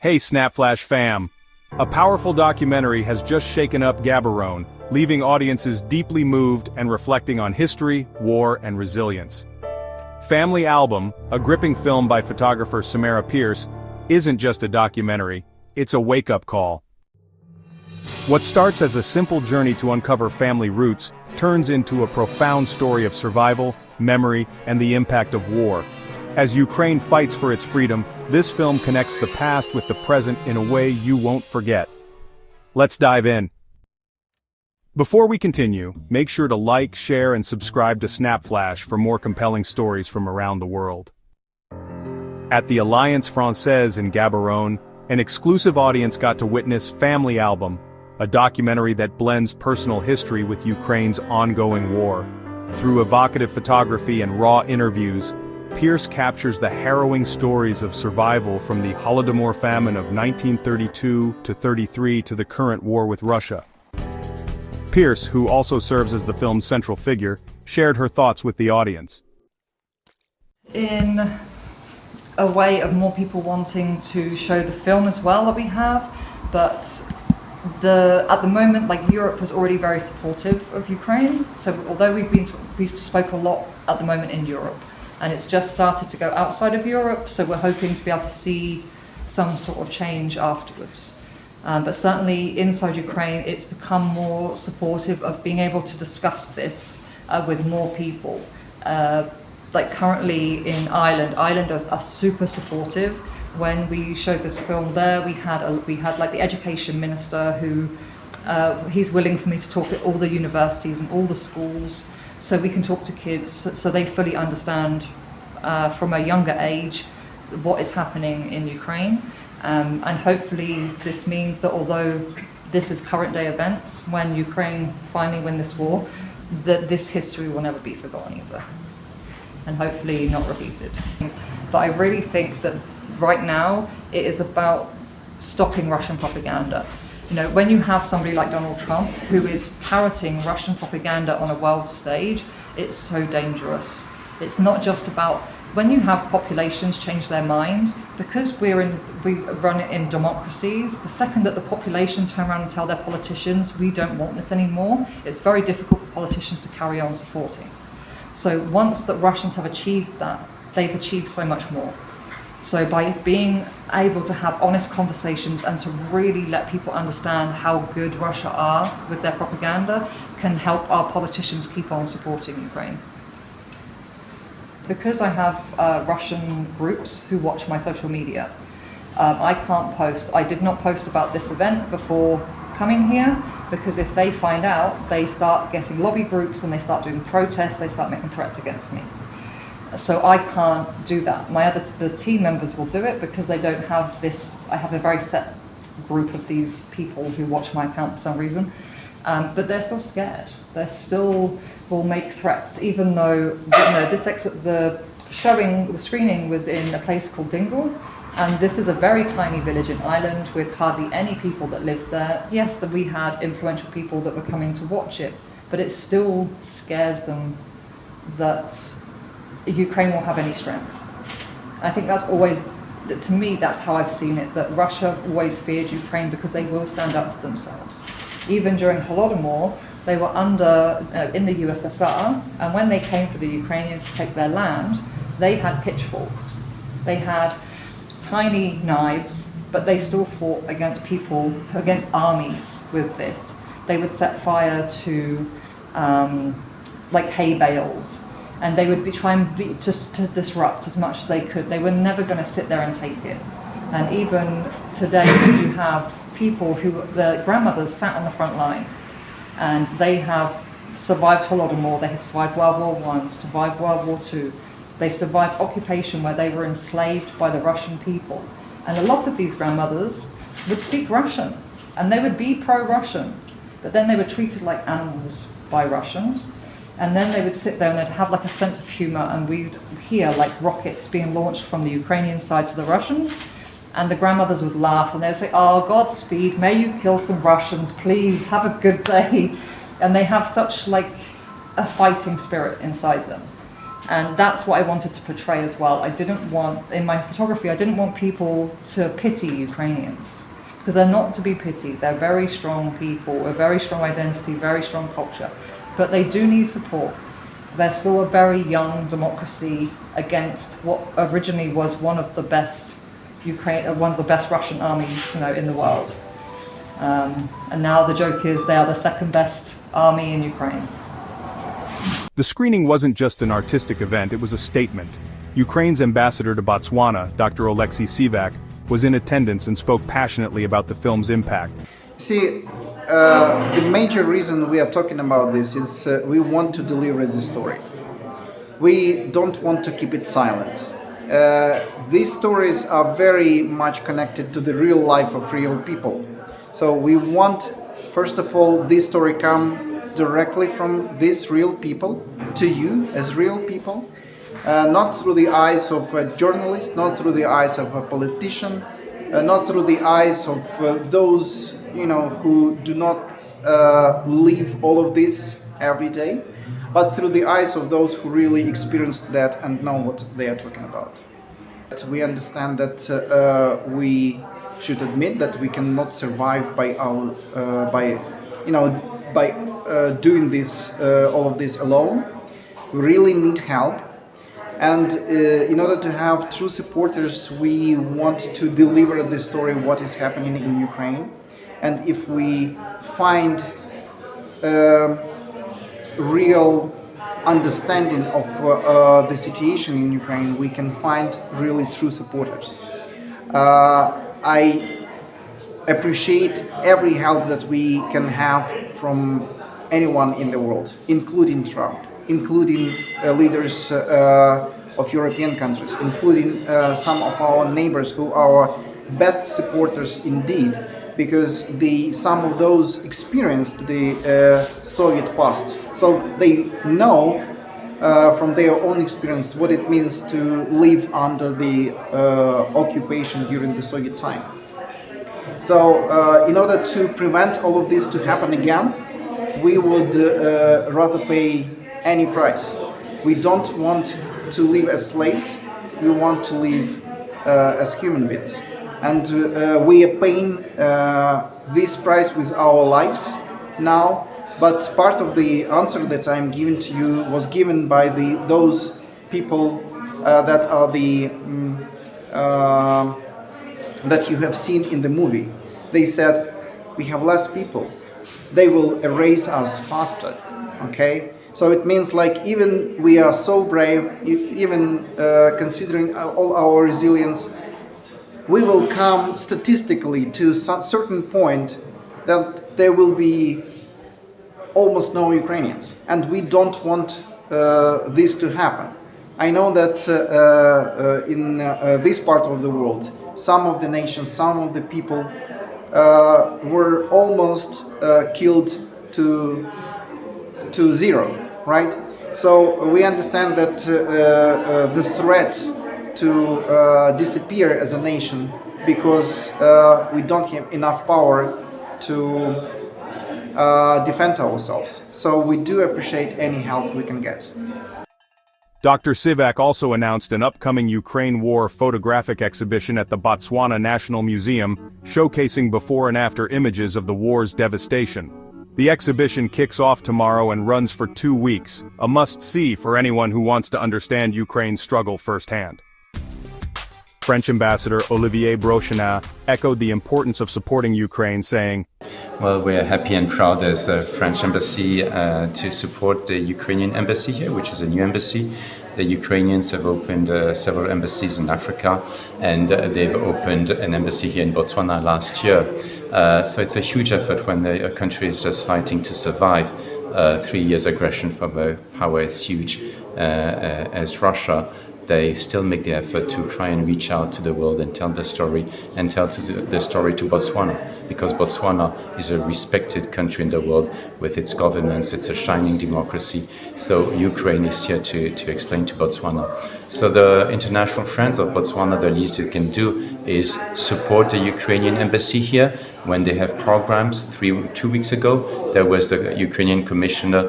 Hey SnapFlash fam! A powerful documentary has just shaken up Gaborone, leaving audiences deeply moved and reflecting on history, war, and resilience. Family Album, a gripping film by photographer Samara Pearce, isn't just a documentary, it's a wake-up call. What starts as a simple journey to uncover family roots turns into a profound story of survival, memory, and the impact of war. As Ukraine fights for its freedom, this film connects the past with the present in a way you won't forget. Let's dive in. Before we continue, make sure to like, share, and subscribe to SnapFlash for more compelling stories from around the world. At the Alliance Française in Gaborone, an exclusive audience got to witness Family Album, a documentary that blends personal history with Ukraine's ongoing war. Through evocative photography and raw interviews, Pearce captures the harrowing stories of survival from the Holodomor famine of 1932-33 to the current war with Russia. Pearce, who also serves as the film's central figure, shared her thoughts with the audience. In a way of more people wanting to show the film as well that we have, but at the moment, Europe is already very supportive of Ukraine. So although we've spoke a lot at the moment in Europe, and it's just started to go outside of Europe, so we're hoping to be able to see some sort of change afterwards. But certainly inside Ukraine, it's become more supportive of being able to discuss this with more people. Like currently in Ireland are super supportive. When we showed this film there, we had like the education minister who he's willing for me to talk at all the universities and all the schools, so we can talk to kids so they fully understand from a younger age what is happening in Ukraine. And hopefully this means that although this is current day events, when Ukraine finally win this war, that this history will never be forgotten either, and hopefully not repeated. But I really think that right now it is about stopping Russian propaganda. You know, when you have somebody like Donald Trump who is parroting Russian propaganda on a world stage, it's so dangerous. It's not just about when you have populations change their mind, because we run it in democracies. The second that the population turn around and tell their politicians, we don't want this anymore, it's very difficult for politicians to carry on supporting. So once the Russians have achieved that, they've achieved so much more. So by being able to have honest conversations and to really let people understand how good Russia are with their propaganda can help our politicians keep on supporting Ukraine. Because I have Russian groups who watch my social media, I can't post. I did not post about this event before coming here, because if they find out, they start getting lobby groups and they start doing protests, they start making threats against me. So I can't do that. The team members will do it because they don't have this. I have a very set group of these people who watch my account for some reason, but they're still scared. They still will make threats, even though the screening was in a place called Dingle, and this is a very tiny village in Ireland with hardly any people that live there. Yes, that we had influential people that were coming to watch it, but it still scares them that Ukraine will have any strength. I think that's always, to me, that's how I've seen it, that Russia always feared Ukraine because they will stand up for themselves. Even during Holodomor, they were in the USSR, and when they came for the Ukrainians to take their land, they had pitchforks. They had tiny knives, but they still fought against people, against armies with this. They would set fire to hay bales, and they would just to disrupt as much as they could. They were never going to sit there and take it. And even today, you have people who, their grandmothers sat on the front line, and they have survived Holodomor, they have survived World War I, survived World War II. They survived occupation where they were enslaved by the Russian people. And a lot of these grandmothers would speak Russian, and they would be pro-Russian, but then they were treated like animals by Russians. And then they would sit there and they'd have like a sense of humor, and we'd hear like rockets being launched from the Ukrainian side to the Russians, and the grandmothers would laugh and they'd say, "Oh, Godspeed, may you kill some Russians, please, have a good day." And they have such like a fighting spirit inside them. And that's what I wanted to portray as well. I didn't want, in my photography, I didn't want people to pity Ukrainians, because they're not to be pitied. They're very strong people, a very strong identity, very strong culture, but they do need support. They're still a very young democracy against what originally was one of the best Russian armies, in the world. And now the joke is they are the second best army in Ukraine. The screening wasn't just an artistic event, it was a statement. Ukraine's ambassador to Botswana, Dr. Oleksiy Syvak, was in attendance and spoke passionately about the film's impact. See, the major reason we are talking about this is we want to deliver the story. We don't want to keep it silent. These stories are very much connected to the real life of real people. So we want, first of all, this story come directly from these real people to you as real people, not through the eyes of a journalist, not through the eyes of a politician, not through the eyes of those who do not live all of this every day, but through the eyes of those who really experienced that and know what they are talking about. We understand that we should admit that we cannot survive by doing this all of this alone. We really need help, and in order to have true supporters, we want to deliver the story what is happening in Ukraine. And if we find real understanding of the situation in Ukraine, we can find really true supporters. I appreciate every help that we can have from anyone in the world, including Trump, including leaders of European countries, including some of our neighbors who are best supporters indeed, because some of those experienced the Soviet past. So they know from their own experience what it means to live under the occupation during the Soviet time. So in order to prevent all of this to happen again, we would rather pay any price. We don't want to live as slaves, we want to live as human beings. And we are paying this price with our lives now, but part of the answer that I'm giving to you was given by those people that are that you have seen in the movie. They said, we have less people, they will erase us faster, okay? So it means like even we are so brave, even considering all our resilience, we will come statistically to a certain point that there will be almost no Ukrainians, and we don't want this to happen. I know that in this part of the world, some of the nations, some of the people were almost killed to zero, right? So we understand that the threat to disappear as a nation because we don't have enough power to defend ourselves. So we do appreciate any help we can get. Dr. Syvak also announced an upcoming Ukraine War Photographic Exhibition at the Botswana National Museum, showcasing before and after images of the war's devastation. The exhibition kicks off tomorrow and runs for 2 weeks, a must-see for anyone who wants to understand Ukraine's struggle firsthand. French Ambassador Olivier Brochenin echoed the importance of supporting Ukraine, saying, "Well, we're happy and proud as a French embassy to support the Ukrainian embassy here, which is a new embassy. The Ukrainians have opened several embassies in Africa, and they've opened an embassy here in Botswana last year. So it's a huge effort when a country is just fighting to survive 3 years aggression from a power as huge as Russia. They still make the effort to try and reach out to the world and tell the story, and tell the story to Botswana, because Botswana is a respected country in the world with its governance. It's a shining democracy. So Ukraine is here to explain to Botswana. So the international friends of Botswana, the least it can do is support the Ukrainian embassy here when they have programs. 2 weeks ago, there was the Ukrainian commissioner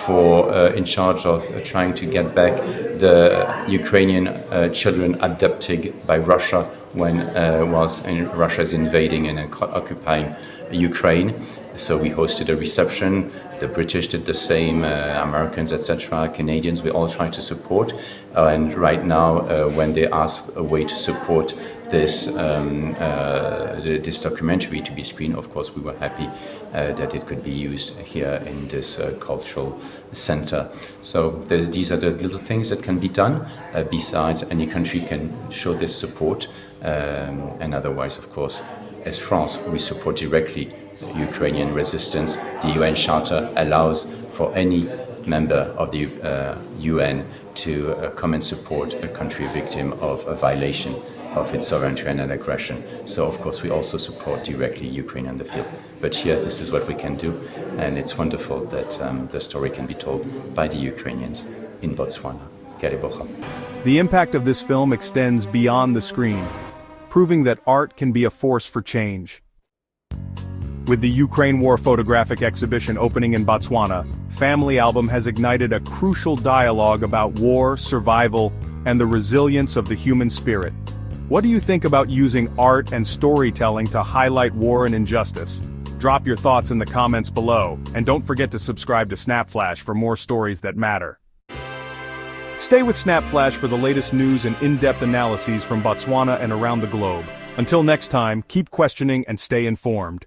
for in charge of trying to get back the Ukrainian children abducted by Russia when Russia is invading and occupying Ukraine. So we hosted a reception. The British did the same, Americans, etc., Canadians. We all try to support. And right now, when they ask a way to support this this documentary to be screened, of course, we were happy that it could be used here in this cultural center. So these are the little things that can be done. Besides, any country can show this support, and otherwise, of course, as France, we support directly Ukrainian resistance. The UN Charter allows for any member of the UN to come and support a country victim of a violation of its sovereignty and aggression. So of course we also support directly Ukraine in the field. But here this is what we can do, and it's wonderful that the story can be told by the Ukrainians in Botswana. Gaborone. The impact of this film extends beyond the screen, proving that art can be a force for change. With the Ukraine War Photographic Exhibition opening in Botswana, Family Album has ignited a crucial dialogue about war, survival, and the resilience of the human spirit. What do you think about using art and storytelling to highlight war and injustice? Drop your thoughts in the comments below, and don't forget to subscribe to SnapFlash for more stories that matter. Stay with SnapFlash for the latest news and in-depth analyses from Botswana and around the globe. Until next time, keep questioning and stay informed.